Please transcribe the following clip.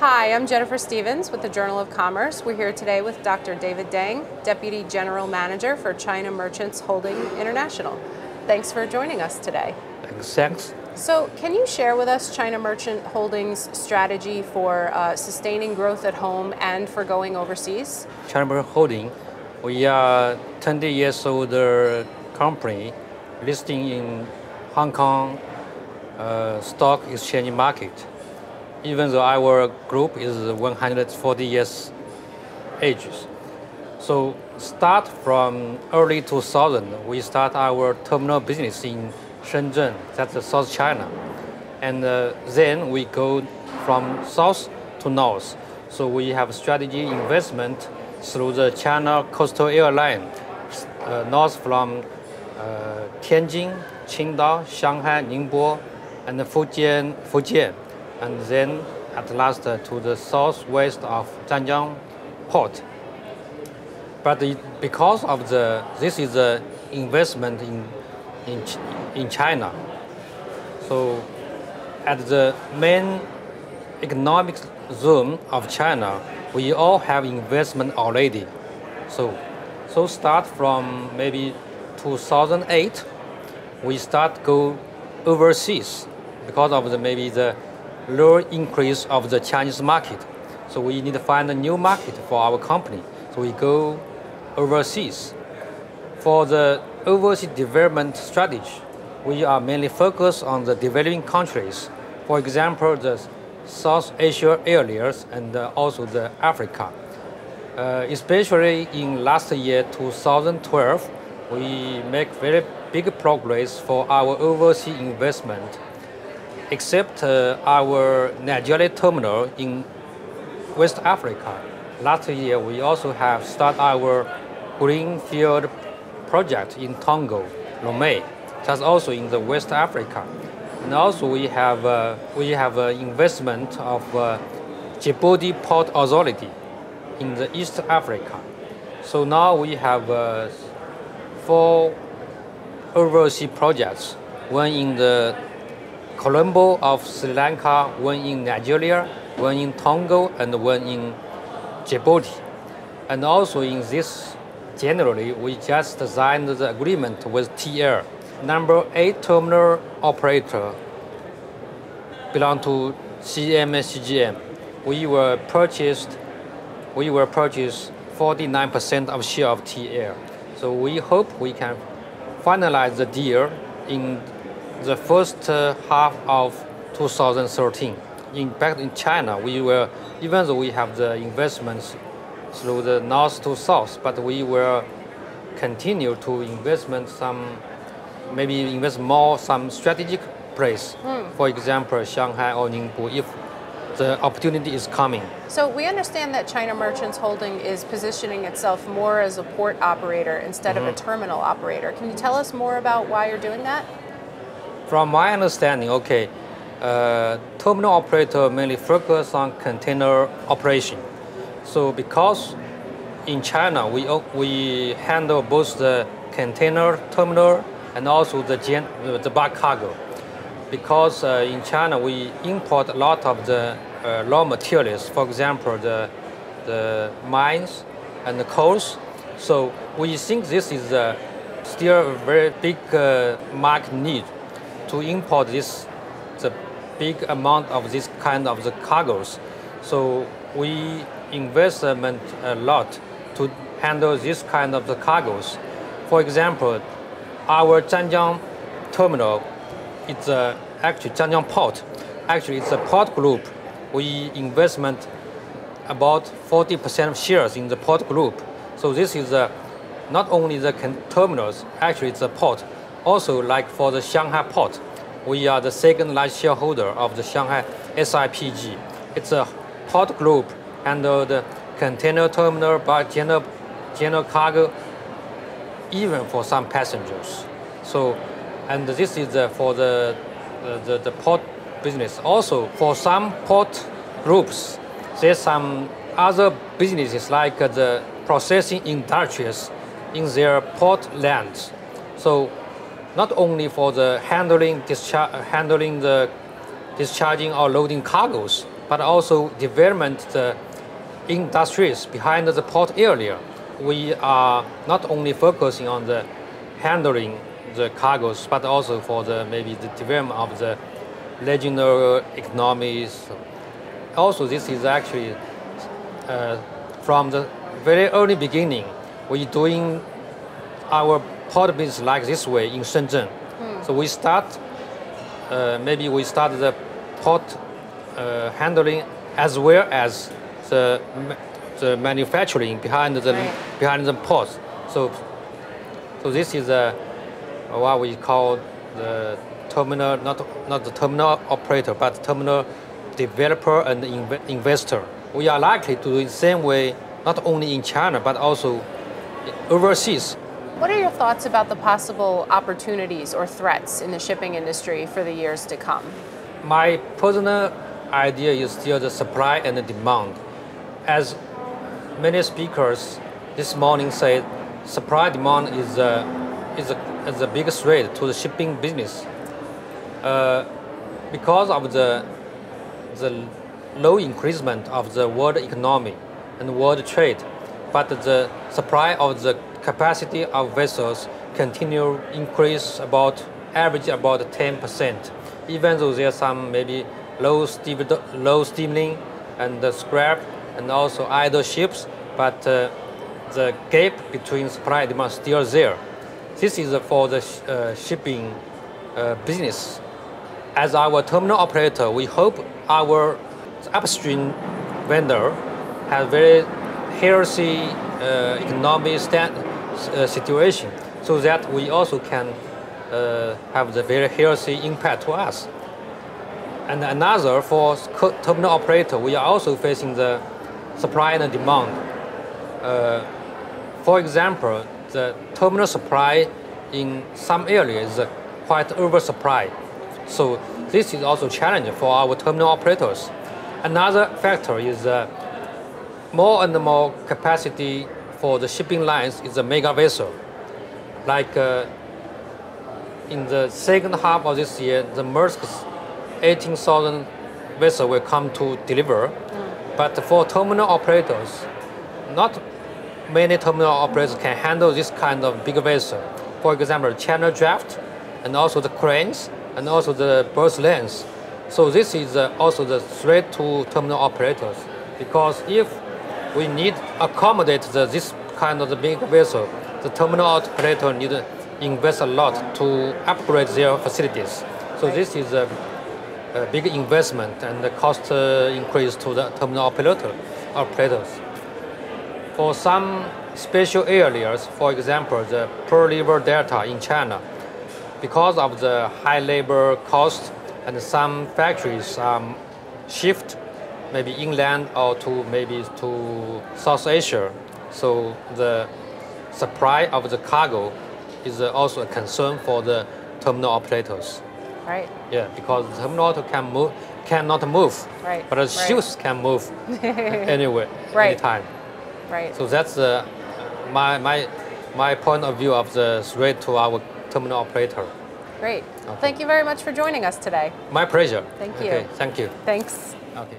Hi, I'm Jennifer Stevens with the Journal of Commerce. We're here today with Dr. David Deng, Deputy General Manager for China Merchants Holding International. Thanks for joining us today. Thanks. So, can you share with us China Merchant Holdings' strategy for sustaining growth at home and for going overseas? China Merchants Holding, we are 20 years old company listing in Hong Kong stock exchange market. Even though our group is 140 years age. So start from early 2000, we start our terminal business in Shenzhen, that's South China. And then we go from south to north. So we have strategy investment through the China Coastal Airline, north from Tianjin, Qingdao, Shanghai, Ningbo, and Fujian. And then at last to the southwest of Zhanjiang port. But because of this is an investment in China, so at the main economic zone of China, we all have investment already. So start from maybe 2008, we start go overseas because of maybe the low increase of the Chinese market. So we need to find a new market for our company. So we go overseas. For the overseas development strategy, we are mainly focused on the developing countries. For example, the South Asia areas and also the Africa. Especially in last year, 2012, we make very big progress for our overseas investment. Except our Nigeria terminal in West Africa. Last year, we also have started our greenfield project in Togo, Lomé. That's also in the West Africa. And also we have investment of Djibouti Port Authority in the East Africa. So now we have 4 overseas projects, one in the Colombo of Sri Lanka, one in Nigeria, one in Togo, and one in Djibouti. And also in this January, we just signed the agreement with TL, number 8 terminal operator, belong to CMHI. We were purchased 49% of share of TL. So we hope we can finalize the deal in the first half of 2013. Back in China, even though we have the investments through the north to south, but we will continue to invest more some strategic place. For example, Shanghai or Ningbo, if the opportunity is coming. So we understand that China Merchants Holding is positioning itself more as a port operator instead of a terminal operator. Can you tell us more about why you're doing that? From my understanding, terminal operator mainly focus on container operation. So because in China, we handle both the container terminal and also the bulk cargo. Because in China, we import a lot of the raw materials, for example, the mines and the coals. So we think this is still a very big market need to import the big amount of this kind of the cargoes. So we investment a lot to handle this kind of the cargoes. For example, our Zhanjiang terminal, it's actually Zhanjiang port. Actually, it's a port group. We investment about 40% of shares in the port group. So this is not only the terminals, actually it's a port. Also, like for the Shanghai port, we are the second largest shareholder of the Shanghai SIPG. It's a port group, handle the container terminal, but general cargo, even for some passengers. So, and this is for the port business. Also, for some port groups, there's some other businesses like the processing industries in their port lands. So not only for the handling the discharging or loading cargoes, but also development the industries behind the port area. We are not only focusing on the handling the cargoes, but also for the maybe the development of the regional economies. Also, this is actually from the very early beginning, we doing our port business like this way in Shenzhen. So we start, maybe we start the port handling as well as the manufacturing behind the ports. So this is what we call the terminal, not the terminal operator, but terminal developer and investor. We are likely to do the same way, not only in China, but also overseas. What are your thoughts about the possible opportunities or threats in the shipping industry for the years to come? My personal idea is still the supply and the demand. As many speakers this morning said, supply demand is a big threat to the shipping business because of the low increasement of the world economy and world trade, but the supply of the capacity of vessels continue increase average about 10%, even though there's some maybe low steaming and the scrap and also idle ships, but the gap between supply and demand is still there. This is for the shipping business. As our terminal operator, we hope our upstream vendor has very healthy economic situation, so that we also can have the very healthy impact to us. And another, for terminal operator, we are also facing the supply and demand. For example, the terminal supply in some areas is quite oversupply. So this is also challenging for our terminal operators. Another factor is more and more capacity for the shipping lines is a mega vessel. Like in the second half of this year, the Maersk's 18,000 vessel will come to deliver. But for terminal operators, not many terminal operators can handle this kind of big vessel. For example, channel draft, and also the cranes, and also the berth lengths. So this is also the threat to terminal operators, because if we need to accommodate this kind of the big vessel, the terminal operator need to invest a lot to upgrade their facilities. So this is a big investment and the cost increase to the terminal operators. For some special areas, for example, the Pearl River Delta in China, because of the high labor cost, and some factories shift maybe inland or maybe to South Asia. So the supply of the cargo is also a concern for the terminal operators. Right. Yeah, because the terminal operator cannot move, right. But the ships can move anywhere, right. anytime. Right. So that's my point of view of the threat to our terminal operator. Great. Okay. Thank you very much for joining us today. My pleasure. Thank you. Okay, thank you. Thanks. Okay.